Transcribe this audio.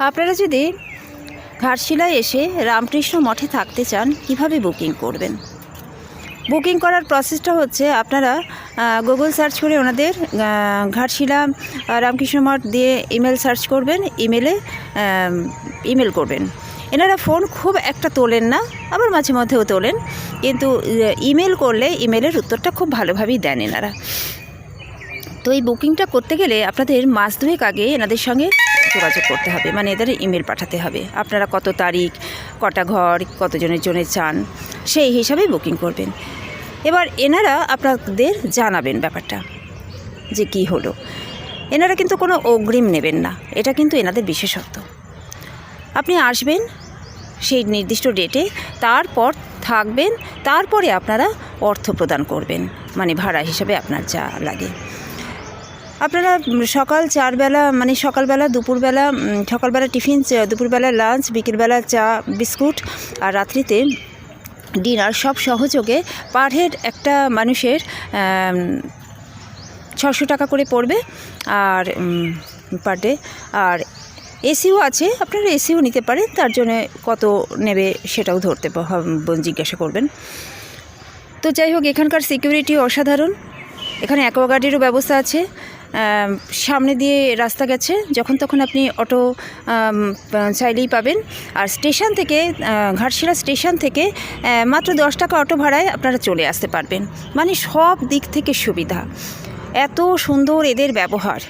আপনারা যদি ঘাটশিলায় এসে রামকৃষ্ণ মঠে থাকতে চান, কিভাবে বুকিং করবেন? বুকিং করার প্রসেসটা হচ্ছে, আপনারা গুগল সার্চ করে ওনাদের ঘাটশিলা রামকৃষ্ণ মঠ দিয়ে ইমেল সার্চ করবেন, ইমেল করবেন। এনারা ফোন খুব একটা তোলেন না, আবার মাঝে মধ্যেও তোলেন, কিন্তু ইমেল করলে ইমেলের উত্তরটা খুব ভালোভাবেই দেন এনারা। তো এই বুকিংটা করতে গেলে আপনাদের মাস দুয়েক আগে এনাদের সঙ্গে যোগাযোগ করতে হবে, মানে এদের ইমেল পাঠাতে হবে। আপনারা কত তারিখ, কটা ঘর, কতজনের জন্য চান, সেই হিসাবে বুকিং করবেন। এবার এনারা আপনাদের জানাবেন ব্যাপারটা যে কি হলো। এনারা কিন্তু কোনো অগ্রিম নেবেন না, এটা কিন্তু এনাদের বিশেষত্ব। আপনি আসবেন সেই নির্দিষ্ট ডেটে, তারপর থাকবেন, তারপরে আপনারা অর্থ প্রদান করবেন, মানে ভাড়া হিসাবে আপনার যা লাগে। আপনারা সকাল 4 বেলা, মানে সকালবেলা, দুপুরবেলা, সকালবেলা টিফিন, দুপুরবেলা লাঞ্চ, বিকেলবেলা চা বিস্কুট, আর রাত্রিতে ডিনার, সব সহযোগে পার হেড একটা মানুষের 600 টাকা করে পড়বে আর পার ডে। আর এসিও আছে, আপনারা এসিও নিতে পারেন, তার জন্য কত নেবে সেটাও জিজ্ঞাসা করবেন। তো যাই হোক, এখানকার সিকিউরিটি অসাধারণ। এখানে অ্যাকোয়াগার্ডেরও ব্যবস্থা আছে, সামনে দিয়ে রাস্তা গেছে, যখন তখন আপনি অটো চাইলেই পাবেন। আর স্টেশন থেকে, ঘাটশিলা স্টেশন থেকে মাত্র 10 টাকা অটো ভাড়ায় আপনারা চলে আসতে পারবেন, মানে সব দিক থেকে সুবিধা। এত সুন্দর এদের ব্যবহার।